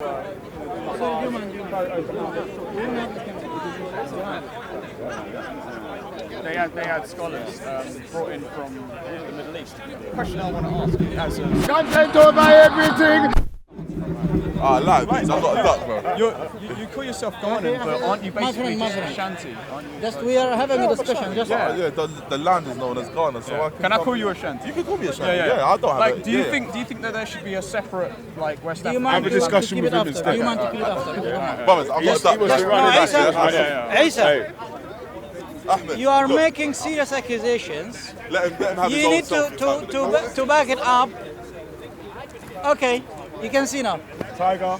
They had scholars brought in from the Middle East. The question I want to ask you as a content over everything. I like these. I'm not a duck, bro. You call yourself Ghanaian, but aren't you basically just Ashanti? Just we are having a discussion. Just Yeah, the land is known as Ghana, so I Can I call you Ashanti? You can call me Ashanti. Yeah, I don't have like, it. do you think that there should be a separate West do you African? mind Have to keep it after? Do you mind to keep it after? Brothers, I'm not a duck. Isa, you are making serious accusations. Let him have You need his own to back it up. Okay, you can see now. Tiger,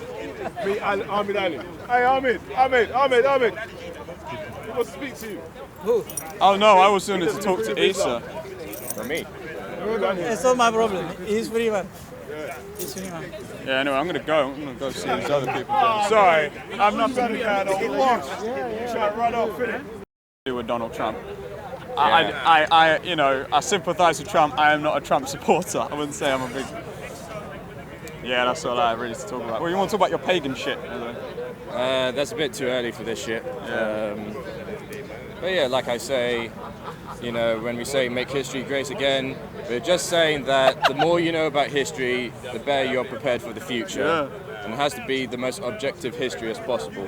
meet Ahmed Ali. Hey, Ahmed. He wants to speak to you. Who? Oh no, I was going to talk to Isa. For me. It's not my problem. He's free man. He's free man. Yeah, anyway, I'm going to go see these other people. Sorry, I'm not going to kind of Try to run off, innit? with Donald Trump. I sympathise with Trump. I am not a Trump supporter. I wouldn't say I'm a big. Yeah, that's all I really to talk about. Well, you want to talk about your pagan shit? That's a bit too early for this shit. But yeah, like I say, when we say make history great again, we're just saying that the more you know about history, the better you're prepared for the future. Yeah. And it has to be the most objective history as possible.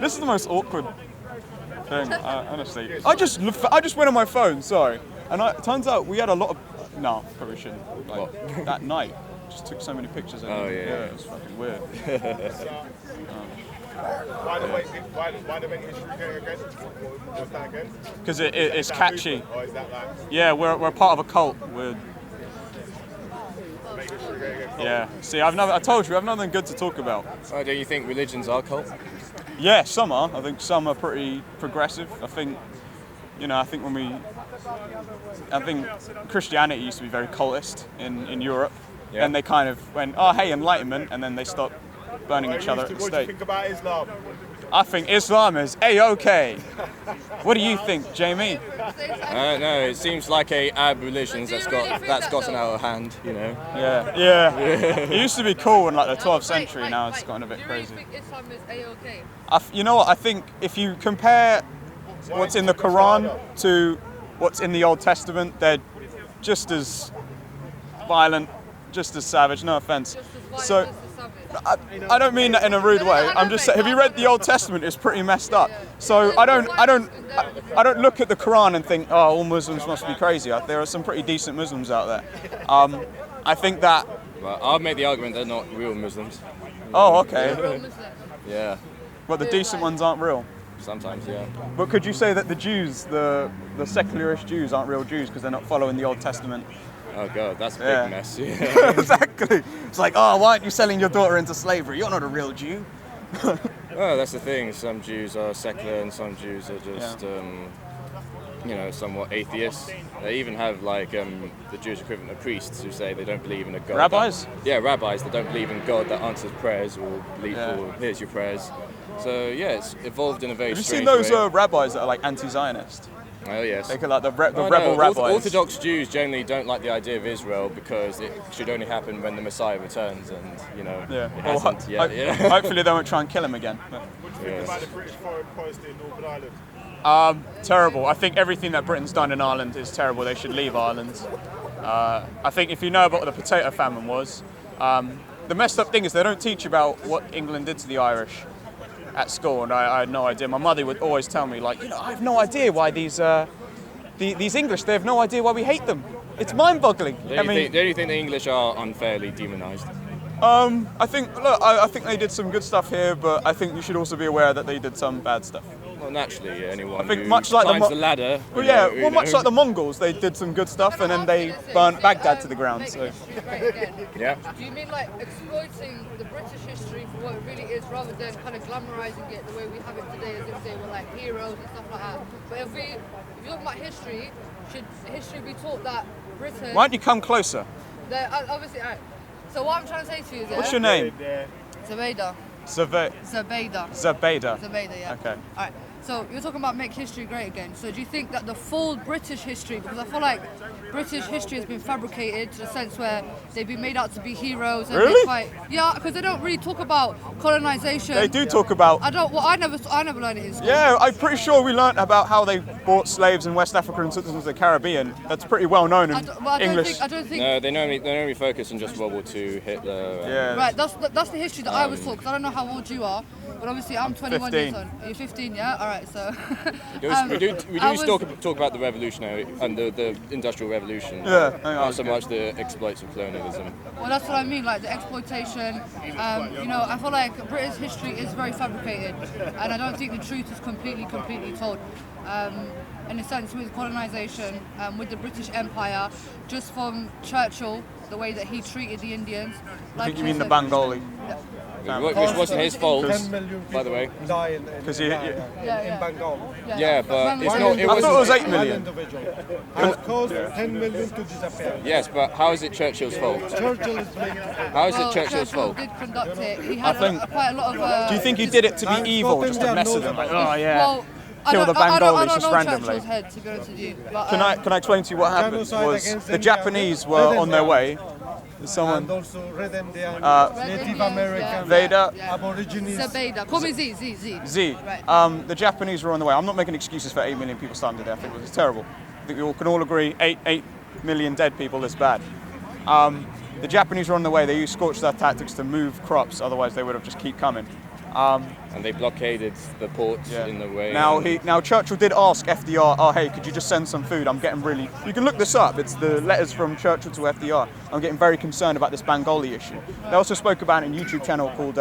This is the most awkward thing, honestly. I just went on my phone, sorry, and it turns out we had a lot of. No, probably shouldn't. That night, just took so many pictures. Oh yeah, it was fucking weird. Why the make history great again? What's that again? Because it's catchy. Or is that like Yeah, we're part of a cult. We're. make history great again? Yeah. See, I told you, I have nothing good to talk about. Oh, do you think religions are cult? Yeah, some are. I think some are pretty progressive. I think Christianity used to be very cultist in Europe. Yeah. And they kind of went, oh, hey, Enlightenment, and then they stopped burning each other at the What do you stake. think about Islam? I think Islam is A-OK. What do you think, Jamie? No, it seems like a ab religions that's gotten out of hand. Yeah. It used to be cool in the 12th century. Now it's gotten a bit crazy. Do you really think Islam is A-OK? You know what? I think if you compare what's in the Quran to what's in the Old Testament, they're just as violent, just as savage. No offense. So I don't mean that in a rude way. I'm just saying, have you read the Old Testament? It's pretty messed up. So I don't look at the Quran and think, oh, all Muslims must be crazy. There are some pretty decent Muslims out there. I think that. Well, I'll make the argument they're not real Muslims. Oh, okay. Yeah, But the decent ones aren't real. sometimes, yeah. But could you say that the Jews, the secularist Jews, aren't real Jews because they're not following the Old Testament? Oh god, that's a big Yeah. mess. Yeah. Exactly. It's like, oh, why aren't you selling your daughter into slavery? You're not a real Jew. Well, that's the thing. Some Jews are secular and some Jews are just, somewhat atheists. They even have the Jewish equivalent of priests who say they don't believe in a God. Rabbis? Rabbis that don't believe in God that answers prayers or hears your prayers. So yeah, it's evolved in a very Have you strange seen those way. rabbis that are anti-Zionist? Oh yes. They could the rebel No, rabbis. Orthodox Jews generally don't like the idea of Israel because it should only happen when the Messiah returns, and it hasn't yet. Hopefully they won't try and kill him again. What do you think about the British foreign policy in Northern Ireland? Terrible. I think everything that Britain's done in Ireland is terrible. They should leave Ireland. I think if you know about what the potato famine was, the messed up thing is they don't teach about what England did to the Irish at school, and I had no idea. My mother would always tell me, I have no idea why these English, they have no idea why we hate them. It's mind-boggling. Do you think the English are unfairly demonised? I think they did some good stuff here, but I think you should also be aware that they did some bad stuff. Well, naturally, anyone I think who much like climbs the ladder. Much like the Mongols, they did some good stuff, and then they burnt Baghdad to the ground. So. Yeah. Do you mean exploiting the British history for what it really is, rather than kind of glamorizing it the way we have it today, as if they were heroes and stuff like that? But if you talk about history, should history be taught that Britain? Why don't you come closer? Obviously, alright. So what I'm trying to say to you is, What's your name? Zoubida. Zoubida. Zoubida. Zoubida. Zoubida, yeah. Okay. Alright. So you're talking about make history great again. So do you think that the full British history, because I feel like British history has been fabricated to the sense where they've been made out to be heroes and Really? they fight. Yeah, because they don't really talk about colonization. They do talk about. I never learned it in school. Yeah, I'm pretty sure we learnt about how they bought slaves in West Africa and took them to the Caribbean. That's pretty well known in English. I don't think. No, they normally focus on just World War II, Hitler. Yeah. Right, that's the history that I was taught. Because I don't know how old you are, but obviously I'm 21 years 15. old. You're 15, yeah. All right, so. We do I was- talk about the revolutionary and the Industrial Revolution. Yeah, Not so much the exploits of colonialism. Well, that's what I mean, like the exploitation. I feel like British history is very fabricated, and I don't think the truth is completely told. In a sense, with colonization, with the British Empire, just from Churchill, the way that he treated the Indians. I think you mean the Bengali. Which wasn't his fault, 10 million by the way. people die in Bengal. Yeah, but it's not. I thought it was 8 One million. individual has caused 10 million to disappear. Yes, but how is it Churchill's fault? Churchill is blamed. How is Well, it Churchill's Churchill fault? did conduct it. He had think- quite a lot of. Do you think he did it to be evil, just to mess with them? Like, oh yeah, Well, I kill don't- the I don't Bengalis just know randomly. Churchill's head, to be honest with you. But, Can I explain to you what happened? Genocide Was against the India. Japanese were on their way. Someone And also Red Indian, Red Native Indians, American, Veda. Aborigines. Zoubida. Call me Z. Z. Right. The Japanese were on the way. I'm not making excuses for 8 million people starving to death. I think it was terrible. I think we all can all agree 8 million dead people is bad. The Japanese were on the way. They used scorched earth tactics to move crops. Otherwise, they would have just keep coming. And they blockaded the ports in the way. Now Churchill did ask FDR, oh hey, could you just send some food? I'm getting really. You can look this up. It's the letters from Churchill to FDR. I'm getting very concerned about this Bengali issue. They also spoke about it in a YouTube channel called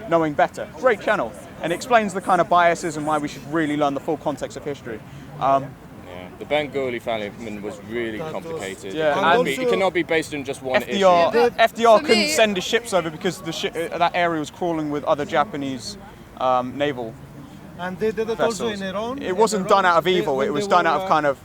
Knowing Better. Great channel, and it explains the kind of biases and why we should really learn the full context of history. The Bengali famine was really complicated. Yeah, it cannot be based on just one FDR issue. FDR For couldn't me- send his ships over because that area was crawling with other Japanese naval. And they did it also vessels. in Iran. It wasn't done out of evil. It was done out of kind of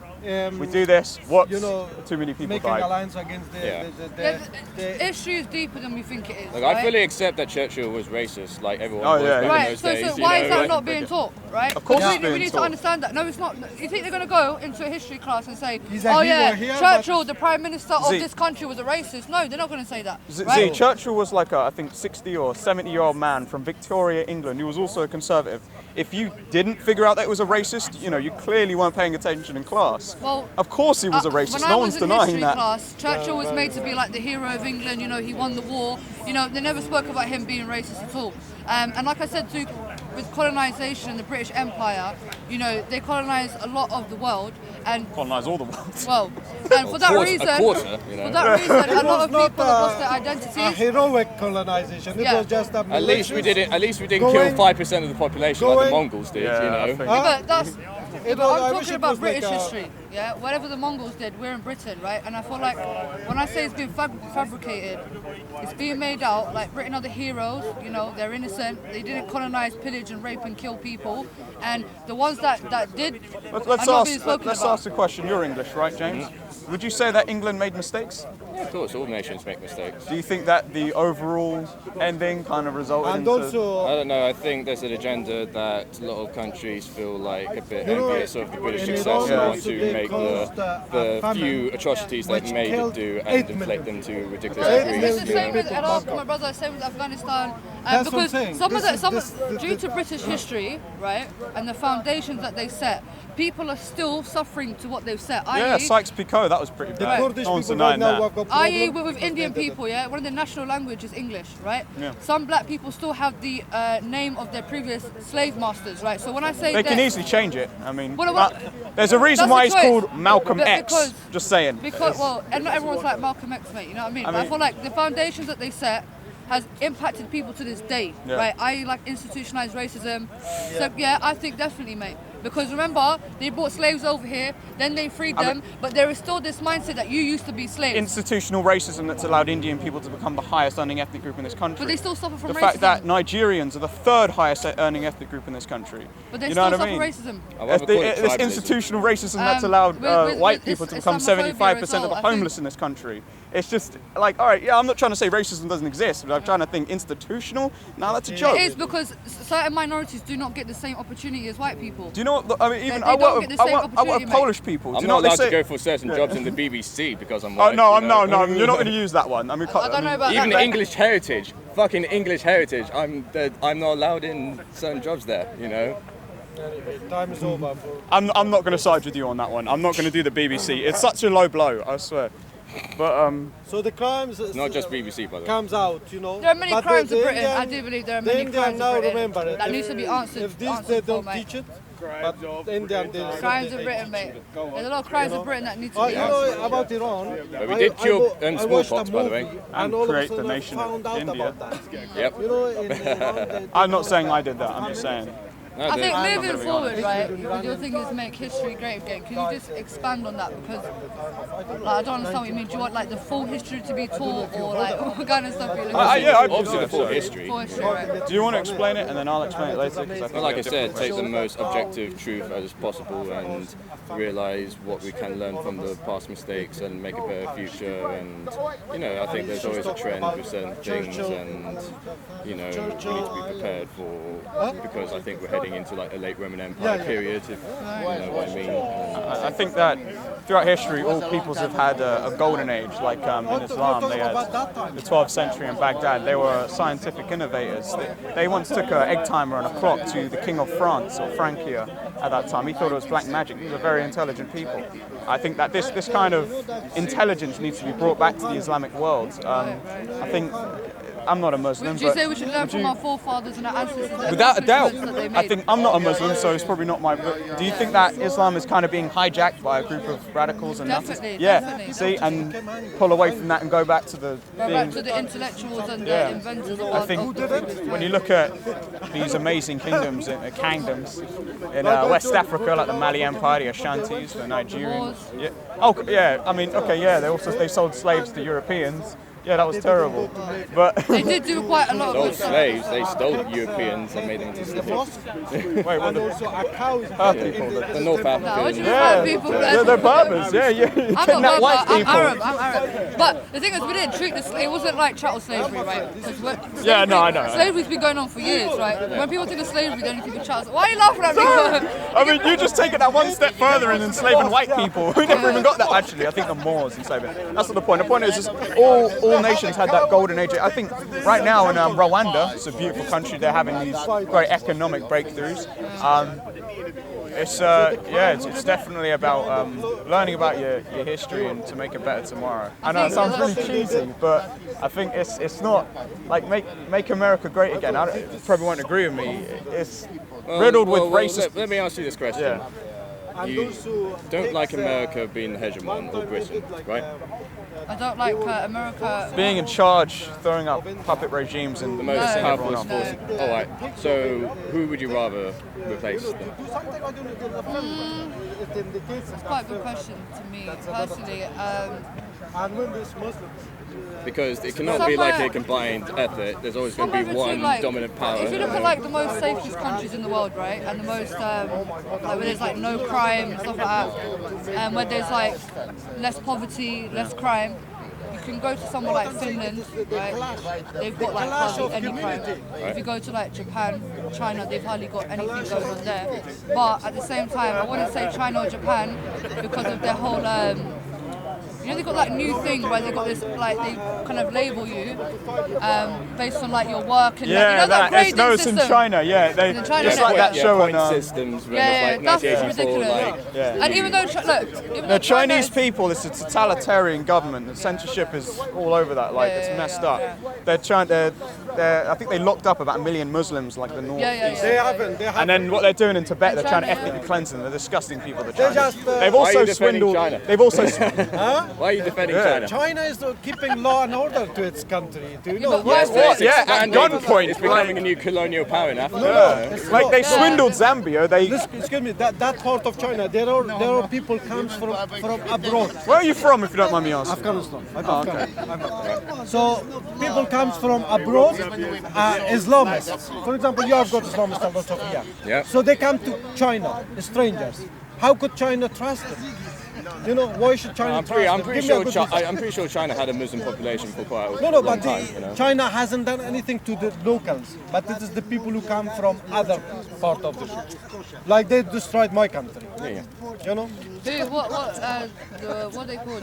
we do this. What? Too many people making died. alliance against The issue is deeper than we think it is. Like, right? I fully accept that Churchill was racist, like everyone Oh, was yeah, back in Right, those so days. why is that like- not being taught, right? Of course we, it's being we need to taught. understand that. No, it's not. You think they're going to go into a history class and say, He's a oh hero yeah, here, Churchill, the Prime Minister of Z. this country was a racist? No, they're not going to say that. Z, right? Churchill was like a, I think, 60 or 70-year-old man from Victoria, England. He was also a conservative. If you didn't figure out that it was a racist, you clearly weren't paying attention in class. Well, Of course he was a When racist. I No was one's in denying history that. class, Churchill was made to be like the hero of England. He won the war. They never spoke about him being racist at all. And like I said, too, with colonization and the British Empire, they colonized a lot of the world. And Colonise all the world. well, and for that reason, a quarter, for that reason, a lot of people have lost their a identities. heroic colonization. It Yeah. was just a At least we didn't. At least we didn't Going- kill 5% of the population like the going- Mongols did. Yeah, I think- Yeah, but that's. It but was- I I'm wish talking it about was like British a- history, yeah. Whatever the Mongols did, we're in Britain, right? And I feel like when I say it's been fabricated, it's being made out like Britain are the heroes. They're innocent. They didn't colonize, pillage, and rape and kill people. And the ones that did, Let's are not being spoken let's about. ask the question. You're English, right, James? Would you say that England made mistakes? Yeah, of course, all nations make mistakes. Do you think that the overall ending kind of resulted And into... also, I don't know. I think there's an agenda that a lot of countries feel like a bit envious of the British in success Iran and want also to they make caused a the famine few atrocities they which made killed do 8 and inflate them million. to ridiculous Right. It's degrees. the same with people Iraq, back my brother. Same with Afghanistan. That's what I'm Because saying. some of This the, is- due to British history, right, and the foundations that they set, people are still suffering to what they've set. Yeah, i.e., Sykes-Picot, that was pretty the bad. Kurdish No one's people right denying now that. have got problem i.e. with because Indian they did it. people, yeah, one of the national language is English, right? Yeah. Some black people still have the name of their previous slave masters, right? So when I say They that, can easily change it. I mean, Well, well, there's a reason that's why a he's choice. called Malcolm But X. because- Just saying. Because, well, and not everyone's like Malcolm X, mate, you know what I mean? But I mean- feel like the foundations that they set has impacted people to this day, Yeah. right? I like institutionalized racism. So, yeah, I think definitely, mate. Because remember, they brought slaves over here, then they freed them, but there is still this mindset that you used to be slaves. Institutional racism that's allowed Indian people to become the highest earning ethnic group in this country. But they still suffer from the racism. fact that Nigerians are the third highest earning ethnic group in this country. But they you still know what suffer I mean? racism. I won't call it This tribalism. institutional racism that's allowed with white this people to become Islamophobia 75% as well, of the I think- homeless in this country. It's just like, all right, yeah, I'm not trying to say racism doesn't exist, but I'm trying to think institutional. Now that's a joke. It is because certain minorities do not get the same opportunity as white people. Do you know what? I mean, even They I don't work get the with, same I work opportunity, with mate. Polish people. Do I'm you know not what allowed they say? to go for certain jobs in the BBC because I'm Oh white. no, you know? no, you're not going to use that one. I mean, I don't know about Even that. English heritage, fucking English heritage, I'm not allowed in certain jobs there, you know? Time is over. I'm not going to side with you on that one. I'm not going to do the BBC. It's such a low blow, I swear. But So the crimes Not just BBC, by the way. comes out, you know. There are many But crimes the in Britain. Indian- I do believe there are the many Indian crimes now in Britain remember it. that needs to be answered. If this answered they for, don't mate. teach it, but the Indian they Crimes in Britain, mate. There's a lot of crimes in Britain that need to Oh, be you answered. know about Iran? But we did cure I watched smallpox, a by the way. movie, And all of a create the sudden I nation of found out India. about that. Yep. You know, in Iran, they I'm not saying I did that. I'm just saying. No, I think they- moving forward, right, with your thing is make history great again. Can you just expand on that? Because like, I don't understand what you mean. Do you want like the full history to be taught, or like what kind of stuff are you looking for? Yeah, I Obviously, the full so. history. Full history, right? Do you want to explain it and then I'll explain it later? 'Cause I think Well, like we I have said, different take the ways. most objective truth as possible and realise what we can learn from the past mistakes and make a better future. And, you know, I think there's always a trend with certain things and, you know, we need to be prepared for, because I think we're heading into like a late Roman Empire period, if you know what I mean. I think that throughout history, all peoples have had a golden age. Like in Islam, they had the 12th century in Baghdad. They were scientific innovators. They once took an egg timer and a clock to the king of France, or Francia, at that time. He thought it was black magic. These were very intelligent people. I think that this kind of intelligence needs to be brought back to the Islamic world. I think I'm not a Muslim, Would you but say we should learn from our forefathers and our ancestors? and without a doubt, accomplishments that they I made? think I'm not a Muslim, so it's probably not my. But do you think that Islam is kind of being hijacked by a group of radicals and Definitely, nutties? Yeah, definitely. see, and pull away from that and go back to the. Go being- back to the intellectuals and Yeah. the inventors of I our think of- when you look at these amazing kingdoms in West Africa, like the Mali Empire, the Ashantis, the Nigerians. Yeah. Oh, yeah. I mean, okay, yeah. They sold slaves to Europeans. Yeah, that was terrible. But They did do quite a lot of Those good stuff. slaves, they stole Europeans and made them into slaves. wait, what and the? also a cow is The North Nah, what do Africans. you Yeah, mean people? they're barbers. Yeah, yeah. I'm not Kidnap Berber, white I'm people. Arab, I'm Arab. But the thing is, we didn't treat this, it wasn't like chattel slavery, right? Because Yeah, no, I know. Slavery's been going on for years, right? When people think of slavery, they only think of chattel. Why are you laughing at me? I mean, you just take it that one step further and enslaving white people. We never even got that. Actually, I think the Moors enslaving. That's not the point. The point is just all nations had that golden age. I think right now in Rwanda, it's a beautiful country. They're having these great economic breakthroughs. It's definitely about learning about your history and to make a better tomorrow. I know it sounds really cheesy, but I think it's not like make America great again. You probably won't agree with me. It's riddled with racist. Let me ask you this question. Yeah. You don't like America being the hegemon or Britain, right? I don't like America. Being in charge, throwing up puppet regimes and The most pissing powerful everyone off. force. All right. So who would you rather replace them? It's quite a good question to me personally. and when this Muslims Because it cannot be like a combined effort. There's always going to be Somewhere one between, like, dominant power. If you look at like the most safest countries in the world, right, and the most like where there's like no crime and stuff like that, and where there's like less poverty, less crime, you can go to somewhere like Finland, right? They've got like hardly any crime. If you go to like Japan, China, they've hardly got anything going on there. But at the same time, I wouldn't say China or Japan because of their whole. You know, they've got like new thing where they got this like they kind of label you based on like your work and Yeah, like, you know that. grading No, it's system. in China. Yeah, they In China, just yeah. like that Yeah, show point on. systems. Remember, Yeah, like that's 1984, ridiculous. like, Yeah. And even though even The though China Chinese is- people, it's a totalitarian government. The censorship is all over that. Like it's messed up. They're trying. I think they locked up about 1 million Muslims, like the north. Yeah. they haven't And then what they're doing in Tibet, they're trying to China, ethnically cleanse them. They're disgusting people. The They Chinese. just, They've Why are also you defending swindled. China? They've also. Why are you defending Yeah. China? China is keeping law and order to its country. Do you know? but why is What? it- Yeah, at Expanding. gunpoint. It's becoming a new colonial power in Africa. Yeah. Like they swindled Zambia. They. Excuse me, that part of China, there are people comes from abroad. Where are you from, if you don't mind me asking? Afghanistan. So people comes from abroad, Islamists. For example, you have got Islamists a lot of here. Yeah. So they come to China, strangers. How could China trust them? You know, why should China I'm trust them? pretty Give me a sure good reason. I'm pretty sure China had a Muslim population for quite a No, long but time. You know? China hasn't done anything to the locals, but it is the people who come from other part of the world. Like they destroyed my country. Yeah. You know? What they call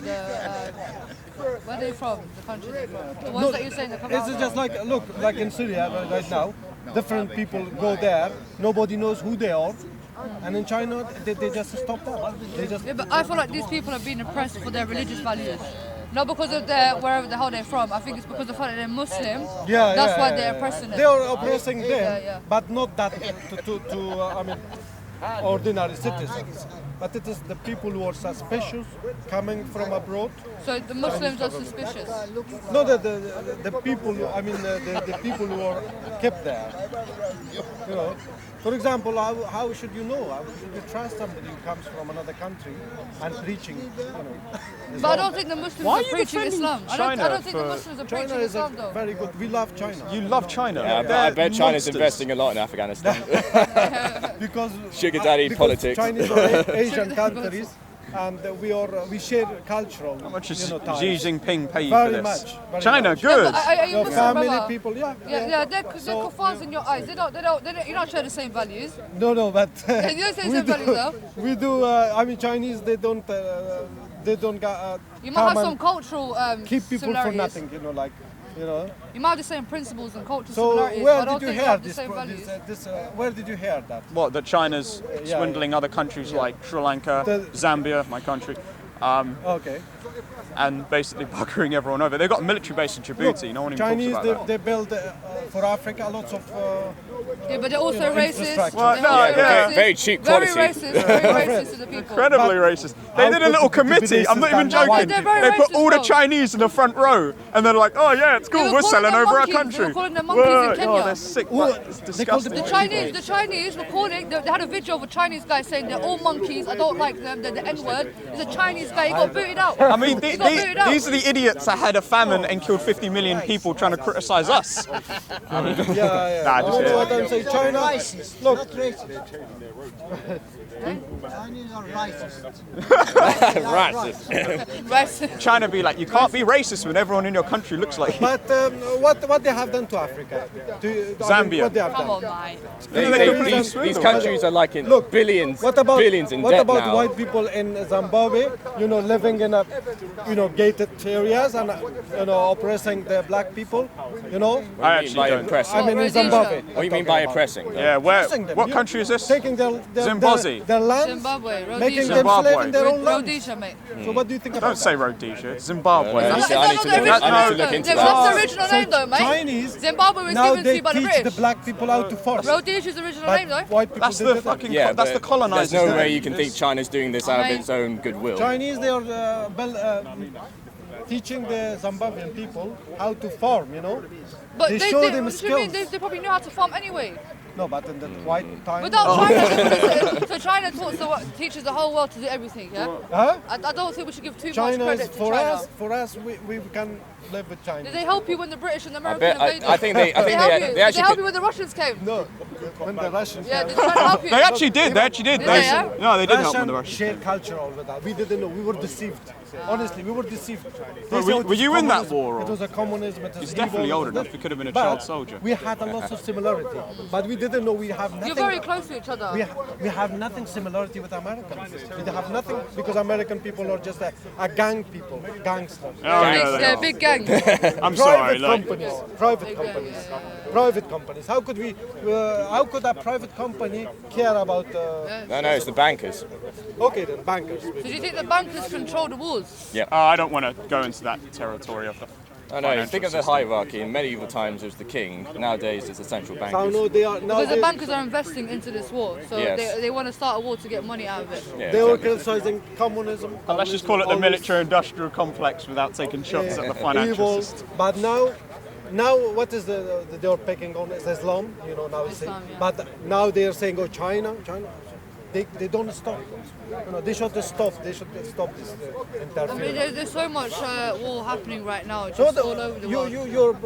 where they from? The country they from? The ones that you're saying that come It's out just from. like, look, like in Syria right now, different people go there, nobody knows who they are, and in China, they just stop that. They just, Yeah, but I feel like these people are being oppressed for their religious values. Not because of wherever the hell they're from. I think it's because of the fact that they're Muslim. That's why they're oppressing them. They are oppressing them, yeah. but not that I mean, ordinary citizens. But it is the people who are suspicious coming from abroad. So the Muslims are suspicious. No, the people, I mean, the people who are kept there. You know, for example, how should you know? How should you trust somebody who comes from another country and preaching, you know? But I don't think the Muslims are preaching Islam. I don't think the Muslims are China preaching is Islam though. very good. We love China. You love China. Yeah, but I bet China's investing a lot in Afghanistan. Because Sugar daddy because politics. Chinese are Asian countries, and we share cultural. How much is ties. Xi Jinping pay you for Very this? much. Very China, much. good. Are you Your Muslim, family, brother? people, yeah. Yeah, they're kuffars in your eyes. They don't, you don't share the same values. No, but You don't say we same values though. we do. I mean, Chinese, they don't You might have some cultural keep people for similarities. nothing, you know, like, you know. You might have the same principles and cultural So similarities, but where I don't did you think hear have the this? same values. Where did you hear that? What, that China's Yeah, swindling other countries like Sri Lanka, Zambia, my country, Okay. and basically buggering everyone over. They've got a military base in Djibouti. No one even Chinese, talks about that. they build for Africa lots of. Yeah, but they're also know, racist. infrastructure. Well, They're no, also yeah. racist. Very cheap Very quality. racist. Very racist to the people. Incredibly racist. They how did a could little you be committee. I'm not even racist than joking. white They're very They put racist all the though. Chinese in the front row, and they're like, "Oh yeah, it's cool. They were We're calling selling them over our monkeys. They country." were calling them monkeys in Whoa, Kenya. oh, they're sick. Ooh, It's they call them disgusting. The Chinese were calling. They had a video of a Chinese guy saying they're all monkeys. I don't like them. They're the N-word. He's a Chinese guy. He got booted out. I mean, He got booted out. these are the idiots that had a famine and killed 50 million people trying to criticize us. Yeah. Nah, just That's it. what I'm saying. China. Look, Chinese are racist. Racist. Racist. China be like, you can't be racist when everyone in your country looks like you. but what they have done to Africa? Zambia. What they have Come done? on, mate. These countries are like in Look, billions What about in what debt about now. white people in Zimbabwe? You know, living in a gated areas and oppressing the black people. You know, I What do you mean actually by don't. oppressing? I mean in Rhodesia. Zimbabwe. What do you mean by oppressing? Yeah, where? Oppressing them, What you- country is this? Taking their Zimbabwe. their land, Zimbabwe. making Rhodesia. them slave Zimbabwe. in their own land. Rhodesia, mate. So what do you think about Don't say Rhodesia. It's Zimbabwe. Yeah, That's I need not to the look- original I need to name, look though. into That's that. the original So name, though, mate. Chinese, Zimbabwe was now given to they you by the teach British. the black people how to force. Rhodesia's the original But name, though. white people That's did the it. fucking. Yeah, That's the but colonizers. there's no doing way it. you can think China's doing this out of its own goodwill. Chinese, they are teaching the Zimbabwean people how to farm. You know, But they show them what do you mean? skills. They probably knew how to farm anyway. No, but in the white time. Without China, so China teaches the whole world to do everything, yeah? Huh? I don't think we should give too much China is credit to for China. us. For us, we can live with China. Did they help you when the British and the I Americans bet. invaded? I think they. I Did think help you? they Did they actually. help you when the Russians came? No, when the Russians. Yeah, did they try to help you? They actually did. They actually did. Did they, yeah? No, they did help Russian with the Russians. shared culture all with that. We didn't know. We were deceived. Honestly, we were deceived. They Were said were it's you in that communism. war, or- It was a communism. It was He's definitely evil, old it was enough. this. He could have been a But child soldier. We had a lot of similarity, but we didn't know we have nothing. You're very close to each other. We have nothing similarity with Americans. We have nothing because American people are just a gang people, gangsters. Oh, yeah, they They're are. a big gang. I'm sorry. Private Like, companies, private companies, private companies. How could we? How could a private company care about? No, it's the bankers. Okay, then bankers. So do you think the bankers control the wars? I don't want to go into that territory of the. I know. Think of the hierarchy. In medieval times, it was the king. Nowadays, it's the central So bankers. no, they are now. Because the bankers are investing into this war, so Yes. they want to start a war to get money out of it. Yeah, They are exactly. criticizing communism. Let's just call it the military-industrial complex without taking shots at the financial evil. system. But now what is they are picking on is Islam. You know now. Islam, yeah. But now they are saying, oh, China. they don't stop. They should stop. They should stop this I mean, interference. there's so much war happening right now, just So all over the world. you're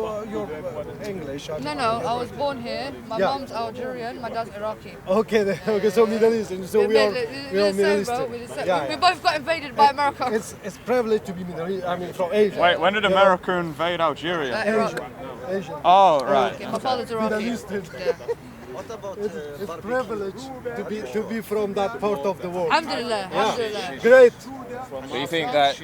English. No, I was born here. My Yeah. mom's Algerian, my dad's Iraqi. Okay, okay, so Middle Eastern. So we are Middle Bro. Eastern. We both got invaded by America. It's privilege to be Middle East. I mean, from Asia. Wait, when did America invade Algeria? Iraq. Asian. Oh, right. Okay, my father's Iraqi. Middle Eastern. Yeah. It's privilege to be from that part of the world. Alhamdulillah. Alhamdulillah. Great. Do you think that?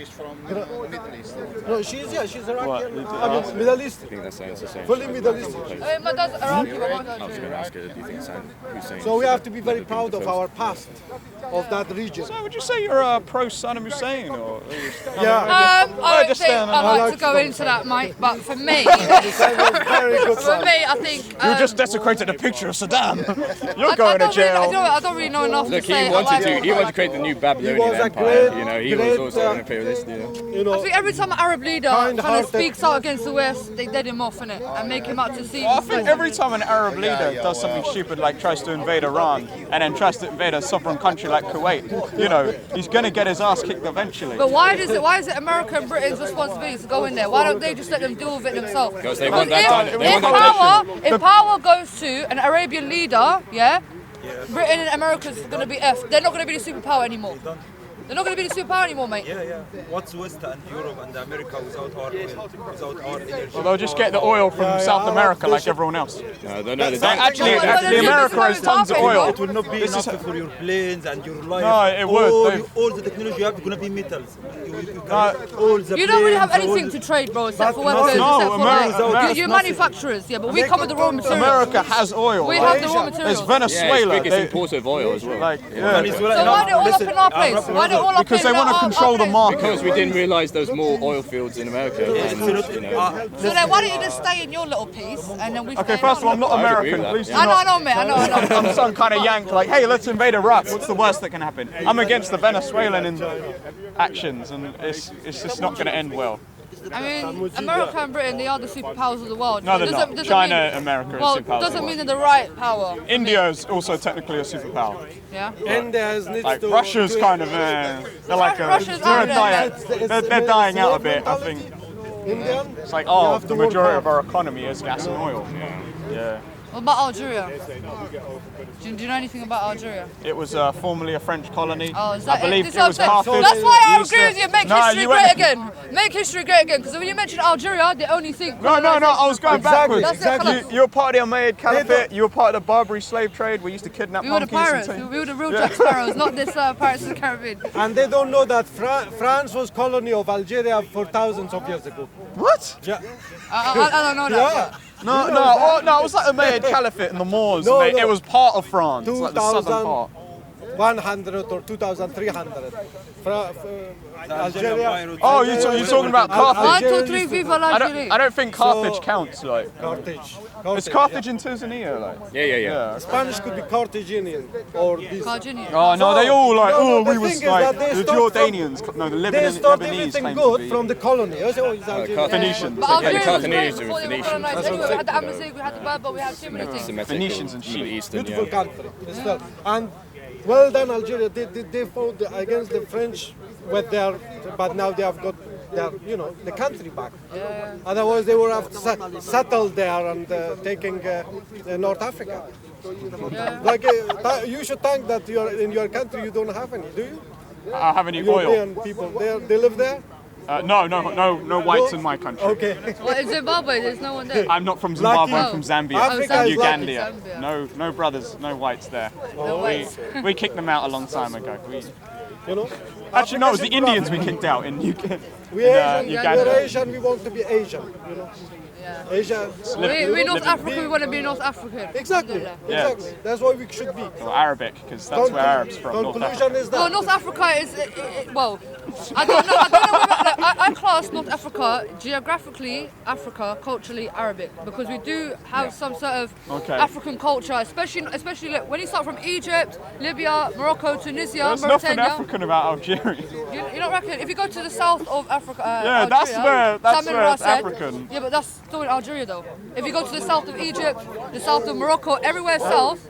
No, she's Iraqi. What? I mean, Middle East. I think that sounds the same. Fully Middle Eastern. My dad's Iraqi, but my dad's I was going to ask her, do you think Saddam Hussein? So we have to be very proud of our past, of that region. So would you say you're pro Saddam Hussein or? Yeah. I don't just think stand I'd on- like to go into that, Mike, but for me, Very good. for me, I think... You just desecrated a picture of Saddam. You're I going to don't really, jail. I don't really know enough Look, to say. he wanted to create the new Babylonian He was a Empire. great- You know, he great, was also an imperialist. You know. You know, I think every time an Arab leader kind of Kind-hearted. speaks out against the West, they dead him off, innit? And make him out to see. Well, I think every time an Arab leader does something stupid like tries to invade Iran and then tries to invade a sovereign country like Kuwait, you know, he's going to get his ass kicked eventually. But why is it America and Britain's responsibility to go in there? Why don't they just let them deal with it themselves? Because they want that done. They If want that if power goes to an Arabian leader, yeah, Britain and America's going to be F. They're not going to be the superpower anymore. They're not going to be the superpower anymore, mate. Yeah. What's West and Europe and America without our oil, without our energy? Well, they'll just get the oil from South America like everyone else. No, they don't. Actually, No, no, no, America no, has tons of no, oil. It will not be This enough is- for your planes and your life. No, it would. All the technology you have is going to be metals. You No. all the You don't really have planes, all anything the- to trade, bro, except for But weapons, no, except for America- like, you're manufacturers, yeah, but we come with the raw materials. America has oil. We like, have the raw There's materials. Yeah, Venezuela. it's biggest they- importer of oil as well. like, Venezuela, So no, why they all up listen, in our place? Why they all up because in they want to our control the place? market. Because we didn't realise there was more oil fields in America. And, you know, So then why don't you just stay in your little piece and then we Okay, stay first of all, I'm in not I would agree American. with that, Please do yeah. I not. know, mate, I know. I'm some kind of yank like, hey, let's invade Iraq. What's the worst that can happen? I'm against the Venezuelan actions, and it's just not going to end well. I mean, America and Britain, they are the superpowers of the world. No, they're Doesn't- not. doesn't China, mean- America, Well, are superpowers. doesn't mean they're the right power. India is also technically a superpower. Yeah. India needs Like to. Russia's to- kind of, they're like Russia's they're, out there, dying, It's- they're dying out a bit. I think Indian. it's like, You oh, have to the work majority hard. of our economy is gas and oil. Yeah. What about Algeria? Do you know anything about Algeria? It was formerly a French colony. Oh, is that I believe it? it was Carthage. That's why I Used agree to- with you. Make No, history you great went- again. Make history great again. Because when you mention Algeria, they only think. No, I was going Exactly, backwards. exactly. You were part of the Umayyad Caliphate. You were part of the Barbary slave trade. We used to kidnap We were the monkeys. and pirates. things. We were the real Jack Sparrows, not this Pirates of the Caribbean. And they don't know that France was colony of Algeria for thousands of years ago. What? Yeah. I don't know that. Yeah. No, it was like the Umayyad Caliphate and the Moors. No, mate. no. It was part of France, like the southern 2000 part. 100 or 2,300. Algeria. Oh, you're talking about One, Carthage? two, three, viva l'Algérie. I don't think Carthage counts. Like, Carthage. is Carthage in Tanzania? Like, yeah. Spanish could be Carthaginian or this. Carginian. oh no, they all like, No, oh, the we thing was is like that they the start from- Jordanians. No, the They start Lebanese everything claim to good be from the colony. Oh, it's Algeria. Phoenicians. But okay. Algeria was Carthaginians great were before they were Phoenicians. colonized. Anyway, we had the Amazigh, we had the Berber, we had too many things. Semitic, Phoenicians and Middle sheep. Eastern, Beautiful yeah. country. Still. And well done, Algeria. They fought against the French with their, but now they have got their, the country back. Otherwise, they would have settled there and taking North Africa. Like you should thank that in your country you don't have any, do you? I have any oil? European people, they live there. No whites in my country. Okay. Well, in Zimbabwe, there's no one there. I'm not from Zimbabwe. Lucky. I'm from Zambia, Africa and is Uganda. lucky. No brothers, no whites there. No whites. We kicked them out a long time ago. Actually, no, it was the Africa Indians should we grow. kicked out in Uganda. We're Asian. Uganda. We're Asian. We want to be Asian. Asia. We're North Africa, we want to be North African. Exactly. Yeah. Exactly. That's what we should be. Or Arabic, because that's where Arabs from. North Africa. Conclusion is Well, that. North Africa is, well, I don't know whether, I class North Africa, geographically Africa, culturally Arabic, because we do have some sort of African culture, especially like, when you start from Egypt, Libya, Morocco, Tunisia, There's nothing Mauritania. African about Algeria. You don't reckon? If you go to the south of Africa, Yeah, that's Algeria, where Salman it's Rashed, African. Yeah, but that's still in Algeria though. If you go to the south of Egypt, the south of Morocco, everywhere south,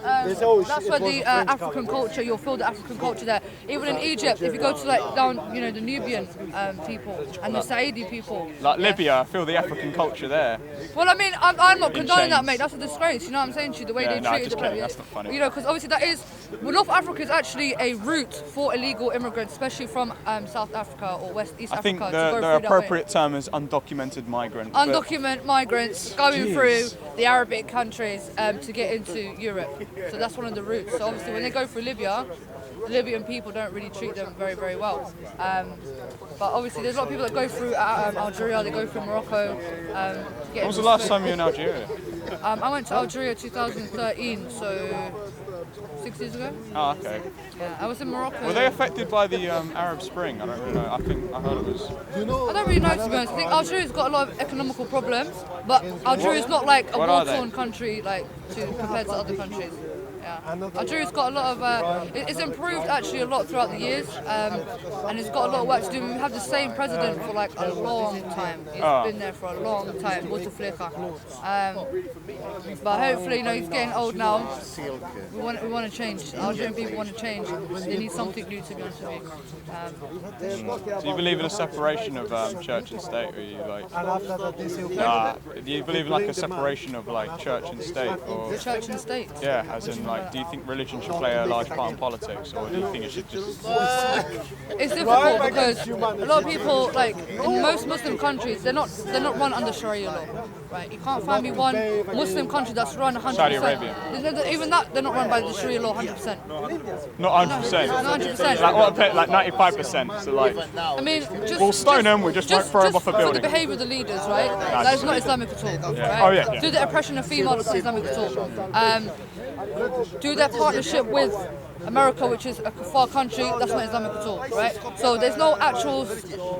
That's where the African culture, you'll feel the African culture there. Even in Egypt, if you go to like down, you know, the Nubian people and the Saidi people. Like Libya, I feel the African culture there. Well, I mean, I'm not In condoning that, chains. mate. That's a disgrace. You know what I'm saying to you? The way Yeah, they no, treated just the kidding, that's not funny. You know, because obviously that is. Well, North Africa is actually a route for illegal immigrants, especially from South Africa or East I Africa. think to go the through that way. appropriate term is undocumented migrant. but- Undocumented migrants going through the Arabic countries to get into Europe. So that's one of the routes. So obviously when they go through Libya, the Libyan people don't really treat them very, very well. But obviously there's a lot of people that go through Algeria, they go through Morocco. When was the last time you were in Algeria? I went to Algeria 2013, so 6 years ago. Oh, okay. Yeah, I was in Morocco. Were they affected by the Arab Spring? I don't really know. I think I heard it was. I don't really know, to be honest. I think Algeria's got a lot of economical problems, but Algeria's not like a What are they? war-torn country like compared to other countries. Yeah. Algeria's got a lot of, it's improved actually a lot throughout the years, and it's got a lot of work to do. We have the same president for like a long time. He's been there for a long time, Bouteflika. But hopefully, you know, he's getting old now. We want to change. Algerian people want to change. They need something new, to be honest with you. Do you believe in a separation of church and state, or are you like? Do you believe in like a separation of like church and state, or? Church and state. Yeah, as in like, do you think religion should play a large part in politics, or do you think it should just? It's difficult because a lot of people, like in most Muslim countries, they're not run under Sharia law, right? You can't find me one Muslim country that's run 100%. Saudi Arabia. Even that, they're not run by the Sharia law 100%. Not 100%. Not 100%. Like what? Like 95%. So like. I mean, just We'll stone them. We just won't throw them off a for building. the behaviour of the leaders, right? That is not Islamic at all. Yeah. Right? Oh, yeah. Do the oppression of females, that's not Islamic at all. Do their partnership with America, which is a far country, that's not Islamic at all, right? So there's no actual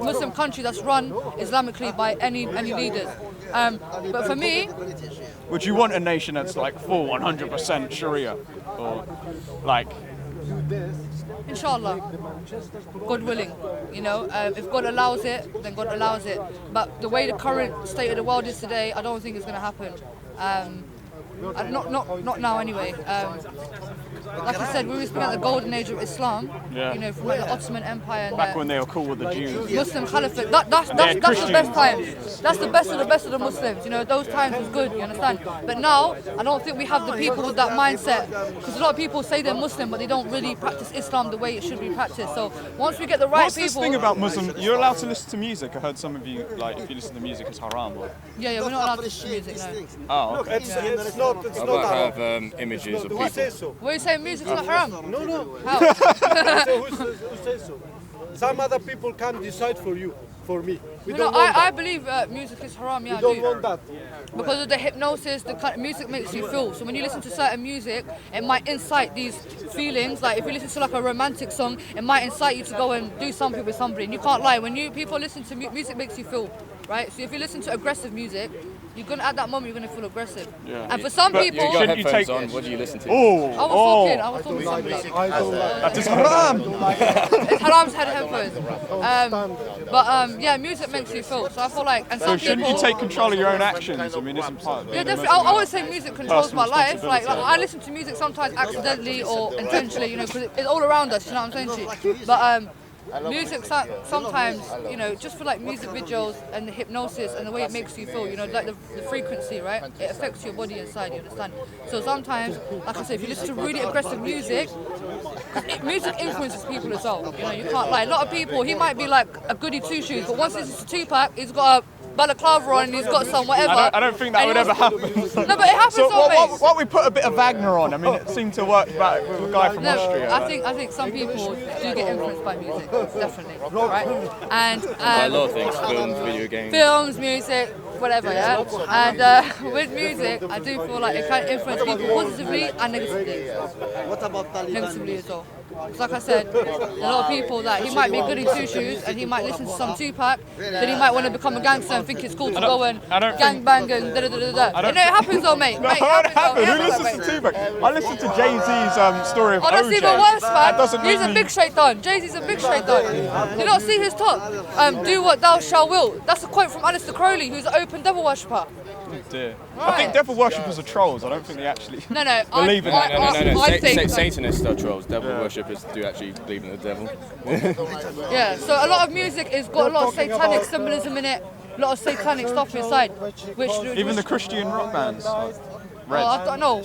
Muslim country that's run Islamically by any leaders. But for me, Would you want a nation that's like full 100% Sharia, or like? inshallah, God willing, you know, if God allows it, then God allows it. But the way the current state of the world is today, I don't think it's going to happen. Not now anyway. Like I said, we were speaking about the golden age of Islam, Yeah. you know, from like the Ottoman Empire and Back when they were cool with the Jews. Muslim Caliphate. That's the best times. That's the best of the Muslims. You know, those times was good. You understand? But now, I don't think we have the people with that mindset, because a lot of people say they're Muslim, but they don't really practice Islam the way it should be practiced. So once we get the right What's this people, thing about Muslim? You're allowed to listen to music. I heard some of you like if you listen to music, it's haram. Or... yeah, we're not allowed to listen to music. No. Oh, okay. It's not How about have images of Who people? says so? What are you saying? Music's not haram? No. How? Who says so? Some other people can decide for you, for me. We don't want I that. believe music is haram. Yeah, We I don't do. want that. Because of the hypnosis, the kind of music makes you feel. So when you listen to certain music, it might incite these feelings. Like if you listen to like a romantic song, it might incite you to go and do something with somebody. And you can't lie. When people listen to music, makes you feel, right? So if you listen to aggressive music, you're gonna at that moment you're gonna feel aggressive. Yeah. And for some But people, You got Shouldn't you headphones take- on. What do you listen to? Oh, I was talking something like I don't like that is haram. it's haram to have headphones. Yeah, music makes you feel. So I feel like, and So some shouldn't people. you take control of your own actions? I mean, isn't part of Yeah, it? definitely. I always say music controls my Personal life. Like responsibility. I listen to music sometimes accidentally or intentionally, you know, because it's all around us. You know what I'm saying to you? But music sometimes, you know, just for like music videos and the hypnosis and the way it makes you feel, you know, like the frequency, right? It affects your body inside. You understand? So sometimes, like I said, if you listen to really aggressive music, music influences people as well. You know, you can't lie. A lot of people, he might be like a goody two shoes, but once he listens to Tupac, he's got a balaclava on and he's got some whatever. I don't think that would ever happen. No, but it happens So always. what we put a bit of Wagner on? I mean, it seemed to work back with a guy from No, Austria. I think some people do get influenced by music, definitely, right? And By a lot of things, films, video games. films, music, whatever, yeah. And with music, I do feel like it can influence people positively and negatively. What about Taliban? Negatively as well. 'Cause like I said, a lot of people that he might be goody two shoes and he might listen to some Tupac, then he might want to become a gangster and think it's cool to go and I don't gang bang and da da da da. You know, it happens though, mate. No, Mate, it happens, though. happened. It Who happens, listens to mate. Tupac? I listened to Jay-Z's story of Oh, that's OJ. even worse, man. That doesn't He's make a me... big shaitan. Jay-Z's a big shaitan. You don't see his top. Do what thou shalt will. That's a quote from Aleister Crowley, who's an open devil worshipper. Dear. I think devil worshippers are trolls. I don't think they actually No, no. believe in it. No. I think, Satanists are trolls. Devil worshippers do actually believe in the devil. yeah. So a lot of music has got a lot of satanic symbolism in it. A lot of satanic stuff inside, which Even the Christian rock bands. Like Red. I don't know.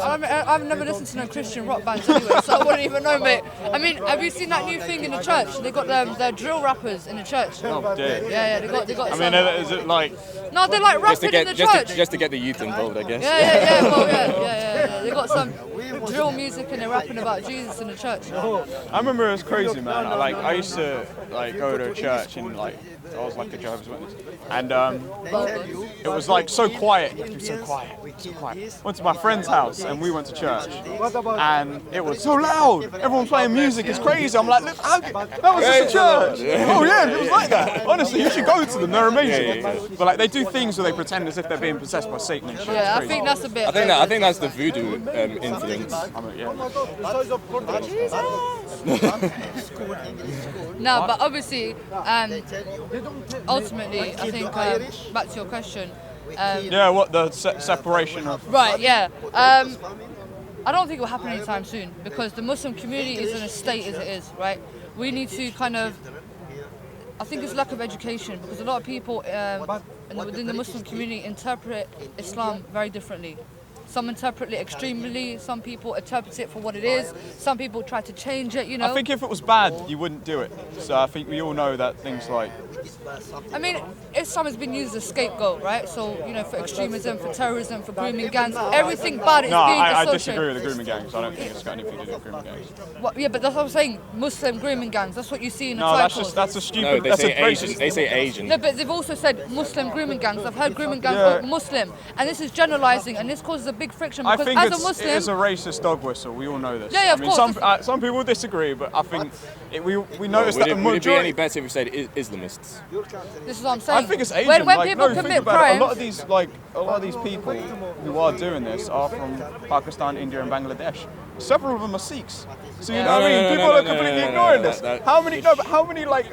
I've never listened to no Christian rock bands anyway, so I wouldn't even know, mate. I mean, have you seen that new thing in the church? They got their drill rappers in the church. Oh dear. Yeah, they got. I mean, is it like? No, they're like rapping in the church. Just to get the youth involved, I guess. Yeah. Well, yeah. They got some drill music and they're rapping about Jesus in the church. I remember it was crazy, man. I used to like go to a church and like I was like a Jehovah's Witness, and it was like so quiet. It was so quiet. Went to my friend's house and we went to church, and it was so loud. Everyone playing music is crazy. I'm like, look, that was just a church. Oh yeah, it was like that. Honestly, you should go to them. They're amazing. But like they do things where they pretend as if they're being possessed by Satan and shit. Yeah, I think that's a bit. I think that's the voodoo influence. No, but obviously, ultimately, I think back to your question. Yeah, what the separation of? Right, yeah. I don't think it will happen anytime soon because the Muslim community is in a state as it is, right? We need to kind of, I think it's lack of education because a lot of people within the Muslim community interpret Islam very differently. Some interpret it extremely, some people interpret it for what it is, some people try to change it, you know. I think if it was bad, you wouldn't do it. So I think we all know that things like... I mean, Islam has been used as a scapegoat, right? So, you know, for extremism, for terrorism, for grooming gangs, everything bad is being associated. I disagree with the grooming gangs. I don't think it's got anything to do with grooming gangs. Yeah, but that's what I'm saying, Muslim grooming gangs, that's what you see in the No, titles. that's a stupid... No, they say Asian. No, but they've also said Muslim grooming gangs. I've heard grooming gangs are Muslim, and this is generalising, and this causes a big friction because I think as a Muslim, it is a racist dog whistle. We all know this. Yeah, of course. Some people disagree, but I think we noticed that the Would it be any majority. better if we said Islamists? this is what I'm saying. I think it's Asian. When like, people no, commit think about crimes, it. A lot of these people who are doing this are from Pakistan, India, and Bangladesh. Several of them are Sikhs. So you know what I mean? People are completely ignoring this. How many like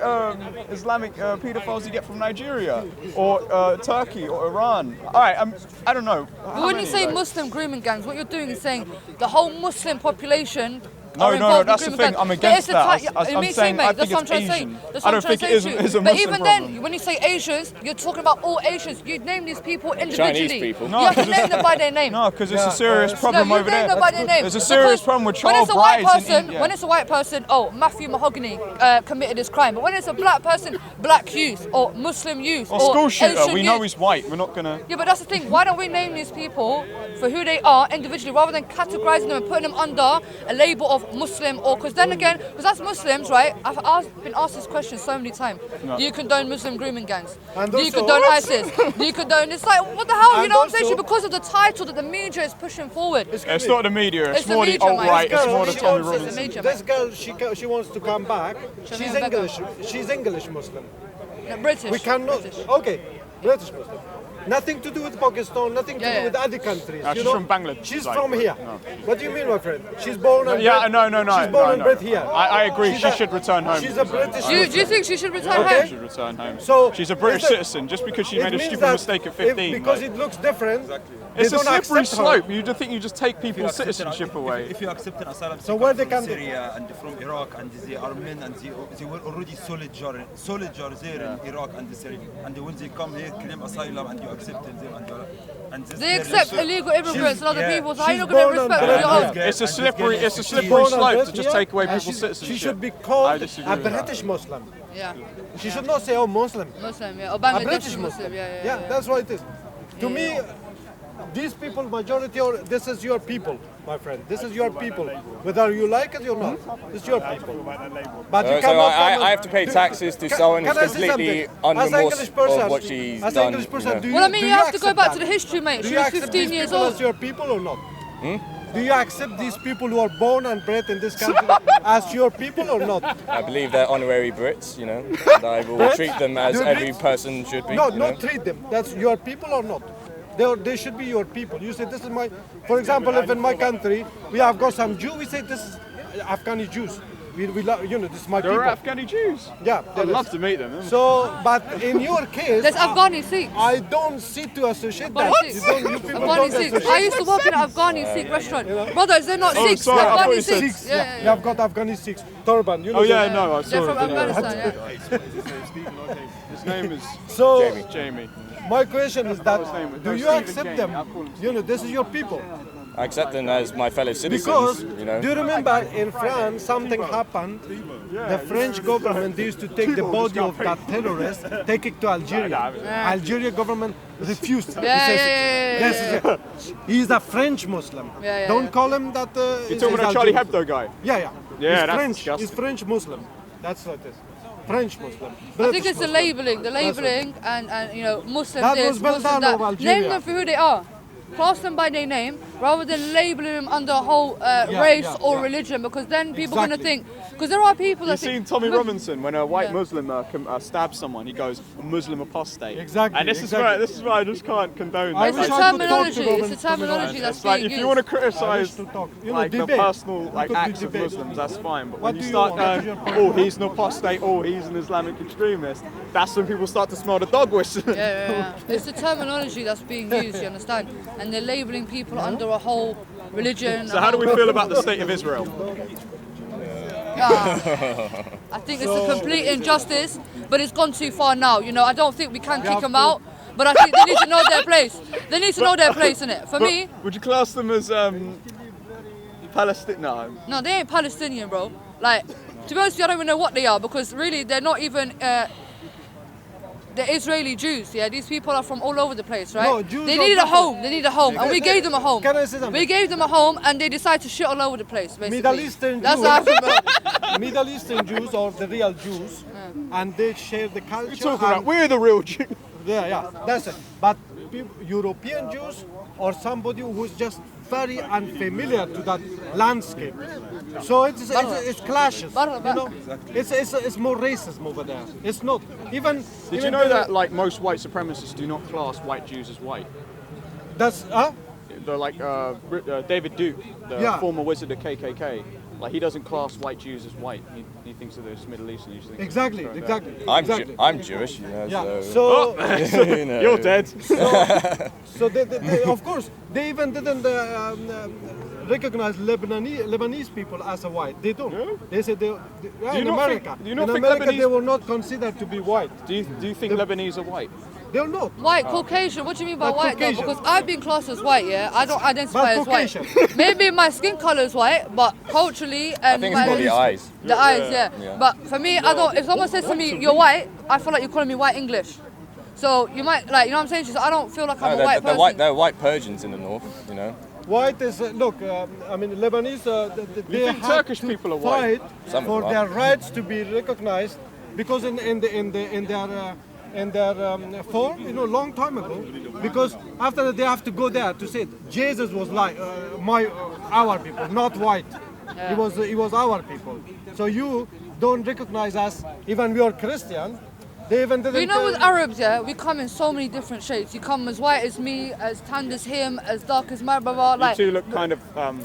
Islamic paedophiles do you get from Nigeria or Turkey or Iran? All right, I don't know. but when you say Muslim grooming gangs, what you're doing is saying the whole Muslim population. No, that's the thing. I'm against that. I'm saying I think it's Asian. I don't think it is a Muslim But even problem. then, when you say Asians, you're talking about all Asians. You name these people individually. Chinese people. You have to name them by their name. No, because it's a serious problem you over name there. them by their name. There's a serious Because problem with when child it's a white brides in person, India. when it's a white person, oh, Matthew Mahogany committed this crime. But when it's a black person, black youth or Muslim youth Or school shooter, Asian we know youth. he's white. We're not gonna. Yeah, but that's the thing. Why don't we name these people for who they are individually rather than categorizing them and putting them under a label of Muslim or because then again, because as Muslims, right, I've been asked this question so many times. No. Do you condone Muslim grooming gangs? And Do you also- condone ISIS? Do you condone... It's like, what the hell? You And know what I'm saying? also- Because of the title that the media is pushing forward. It's not the media. It's the more the media, mate. alt-right. It's more the It's Tommy the Robinson. media, This mate. girl, she wants to come back. She'll She's come back. English. She's English Muslim. No, British. We cannot. British. Okay, British Muslim. Nothing to do with Pakistan. Nothing to Yeah, do yeah. with other countries. No, you she's know? from Bangladesh. She's Like, from here. no. What do you mean, my friend? She's born and Yeah, bred. no. She's born and bred here. I agree. She should return home. She's a British. Do you think she should return Okay. She home? should return home. So, She's a British is that- citizen. Just because she It made a means stupid that mistake at if- 15. because like, it looks different. it's they a don't slippery accept her. slope. You think you just take people's citizenship away. If you accept an asylum So seeker where they from can- Syria and from Iraq and they are men and they were already soldiers there in Iraq and Syria, and when they come here claim asylum and you accept them and this They accept illegal immigrants and other yeah. people, so how are you She's not going born to and respect bred your here. own? It's a slippery She's slope born and to bred just here, take away and people's citizenship. She should be I called disagree a with that. British Muslim. Yeah. She should not say, oh, Muslim. Muslim, yeah. Or A Bangladeshi British Muslim, Muslim. yeah. That's what it is. To me, these people, majority, this is your people, my friend. This is your people. Whether you like it or not, it's your people. But you So cannot come I have to pay taxes to someone who's can I say completely something? As an unremorsed English person, of what she's as done. an English person, you know. do you, Well, I mean, do you have to go accept back that? to the history, mate. Do She you was accept 15 these years people old. as your people or not? Do you accept these people who are born and bred in this country as your people or not? I believe they're honorary Brits, you know. And I will Brits? treat them as Do you every Brits? person should be. No, you know. not treat them. That's your people or not. They should be your people. You say this is my, for example, if in my country we have got some Jew, we say this is Afghani Jews. this is my There people. are Afghani Jews. Yeah, I'd there love is. to meet them. So, but in your case, There's Afghani Sikhs. I don't see to associate Afghani that. Sikhs. You people Afghani don't Sikhs. associate. I used to work in an Afghani Sikh restaurant. Brother, is there not Oh, Sikhs? sorry, I thought Afghani you said Sikhs. Sikhs, yeah. You have got Afghani Sikhs. Turban, Oh yeah, the- no, I saw They're a from video. Afghanistan, yeah. His name is So, Jamie. my question is that, name. do No, you Stephen accept Jamie. them? I'll call him This is your people. I accept them as my fellow citizens. Because, you know. do you remember in France something happened? The French government used to take the body of that terrorist, take it to Algeria. Algeria government refused. He says, "This is it. He's a French Muslim. Don't call him that. You're talking about Charlie Hebdo guy? Yeah, yeah. Yeah, he's that's French. disgusting. He's French Muslim. That's what it is. French Muslim. I think it's the labelling, and Muslim That this, was well Muslim done that. of Algeria. Name them for who they are. Class them by their name rather than labeling them under a whole race or religion, because then people are going to think. Because there are people that You've think. seen Tommy Robinson when a white Yeah. Muslim stabs someone, he goes Muslim apostate. Exactly, And this exactly. is why I just can't condone I that. wish It's a I could talk to terminology. Robin- It's a terminology that's It's like being if used. you want to I wish criticize to talk. You know, like the debate. personal We like could acts of debate. Muslims, that's fine. But What when do you you start want? What is going, your point? oh, he's an apostate, oh, he's an Islamic extremist, that's when people start to smell the dog whistle. Yeah. It's the terminology that's being used, you understand? And they're labeling people under a whole religion. So how do we feel about the state of Israel? I think it's a complete injustice, but it's gone too far now. I don't think we can kick them out, but I think they need to know their place. They need to know their place in it. For me, Would you class them as Palestinian? No. no, they ain't Palestinian, bro. Like, to be honest, with you, I don't even know what they are, because really they're not even. The Israeli Jews, yeah, these people are from all over the place, right? No, Jews they are needed a different. home. They need a home, and we gave them a home. Can I say something? We gave them a home, and they decided to shit all over the place, basically. Middle Eastern That's Jews, how I feel about. Middle Eastern Jews or the real Jews, and they share the culture. You're talking about and- we're the real Jews. yeah, that's it. But European Jews or somebody who's just very unfamiliar to that landscape. So it's clashes. You know, it's more racism over there. It's not even. Did you know that like most white supremacists do not class white Jews as white? That's They're like David Duke, the Yeah. former wizard of KKK. Like he doesn't class white Jews as white. He thinks of those Middle Eastern. exactly. I'm Jewish, you know. Yeah. So, So you know. You're dead. so they, of course they even didn't recognize Lebanese people as a white. They don't. They said you in not America. think- do you not in think America Lebanese- they were not considered to be white. Do you think Lebanese are white? They're not. White, Caucasian. What do you mean by But white? Though? Caucasian. Because I've been classed as white. Yeah, I don't identify But as white. Caucasian. Maybe my skin color is white, but culturally and I think my it's probably eyes. the eyes, yeah. But for me, I don't. If someone says to me, "You're white," I feel like you're calling me white English. So you might like, you know what I'm saying? So I don't feel like I'm a white person. They're white Persians in the north, you know. White is look. I mean, Lebanese. They think had Turkish to people are white? fight Some for are. their rights to be recognized, because in their form, long time ago. Because after that they have to go there to say it. Jesus was like our people, not white. He was our people. So you don't recognize us, even we are Christian. They even didn't. But you know, with Arabs, yeah, we come in so many different shapes. You come as white as me, as tanned as him, as dark as my brother. Like, You two look kind of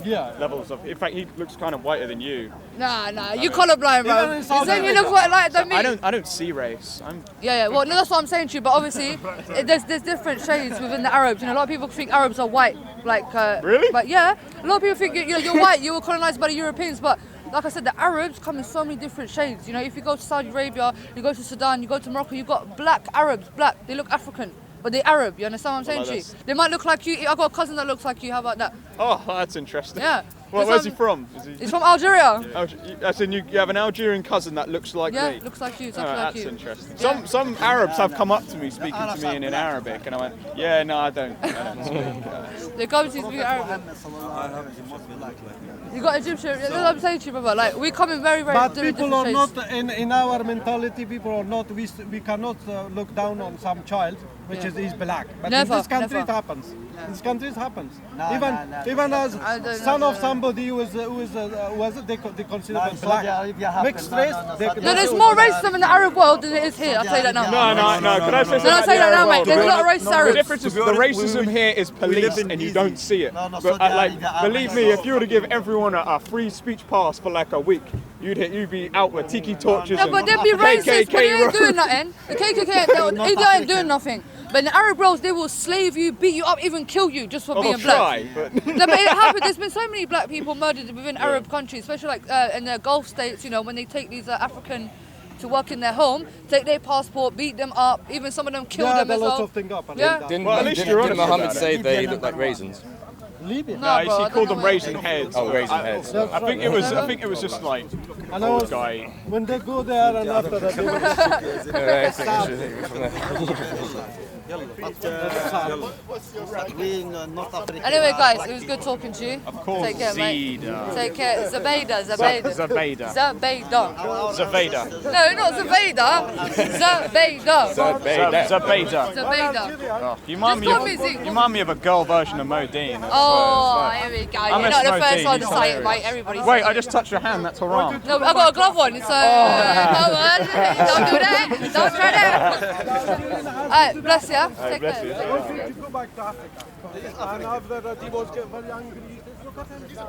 Yeah. levels of. In fact, he looks kind of whiter than you. nah, you colorblind, bro. Even in You South saying you Africa. look white lighter than me? I don't see race. Yeah. Well, no, that's what I'm saying to you. But obviously, there's different shades within the Arabs. A lot of people think Arabs are white. Like, Really? But yeah, a lot of people think you're white. You were colonized by the Europeans, but. Like I said, the Arabs come in so many different shades. If you go to Saudi Arabia, you go to Sudan, you go to Morocco, you've got black Arabs, black. They look African, but they're Arab. You understand what I'm saying Well, to you? that's- They might look like you. I've got a cousin that looks like you. How about that? Oh, that's interesting. Yeah. Well, That's where's he what from? Is he? He's from Algeria. As in, you have an Algerian cousin that looks like Yeah, me. looks like you. Oh, Exactly like that's you. interesting. Yeah. Some Arabs have come up to me speaking to me in Arabic, and I went, "Yeah, no, I don't speak." They come to speak Arabic. You got Egyptian. That's what I'm saying to you, brother. Like, we come in very, very But different people are shades. not in our mentality. People are not. We cannot look down on some child which is black. But Never, in this country never. it happens. In this country it happens. No, even as I don't son know. of somebody who is they consider No, them in Saudi Arabia black, happens. mixed No, race. no, they- Saudi No, there's they- more racism in the Arab world than it is here. I'll tell you that now. No. Can I say something? No, I'll tell you that now, mate. There's a lot of racist The Arabs. difference is the racism here is police and you don't see it. No, no, But Saudi like, Arabia, believe me, if you were to give everyone a free speech pass for like a week, you'd be out with tiki torches. No, but they'd be racist, but they ain't doing nothing. The KKK, they ain't doing nothing. But in the Arab world, they will slave you, beat you up, even kill you just for being black. try, but No, but it happened. There's been so many black people murdered within Arab countries, especially like in the Gulf states. You know, when they take these African to work in their home, take their passport, beat them up. Even some of them kill them there as are lots well. of things up. Yeah. Didn't, Well, at least didn't, you're didn't honest Muhammad about say they look like raisins? Libya. No, he bro, I called don't them know raisin heads. Oh, raisin heads. I think it was just like And I old was, guy. when they go there and after that, they will We in North Africa. Anyway, guys, it was good talking to you. Of course, Take care, mate. Zoubida. Take care. Zoubida. Zoubida. Zoubida. No, not Zoubida. Zoubida. Zoubida. Zoubida. Oh, you remind me of a girl version of Modine. Oh, here we go. You're not the Modine, first one to he's say it, hilarious. mate. Everybody Wait, says I it. just touched your hand. That's haram. No, I've got a glove on, so come on. Don't do that. Don't try that. Alright, bless ya. Take bless you. care. want to go back to Africa. And after that, he was getting very angry. Look at him. He goes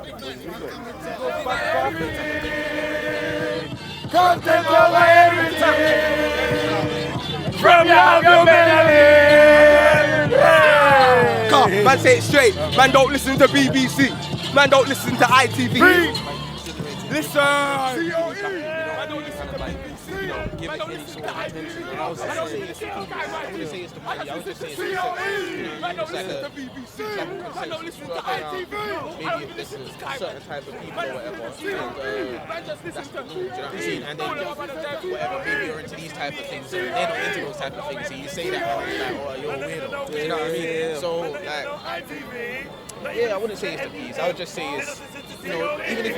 back to Africa. Content over everything. From your Come, man, say it straight. Man, don't listen to BBC. Man, don't listen to ITV. Listen. Man, don't listen to BBC. Man, don't listen to ITV. Man, don't listen to COE. Man, don't listen to BBC. Man, don't listen to ITV. Maybe if this is a certain type of people or whatever, and that's the norm, do you know what I mean? And then whatever, maybe you're into these type of things, and they're not into those type of things, so you say that, and it's like, oh, you're a weirdo, do you know what I mean? So, like, yeah, I wouldn't say it's the piece, I would just say it's, you know, even if it's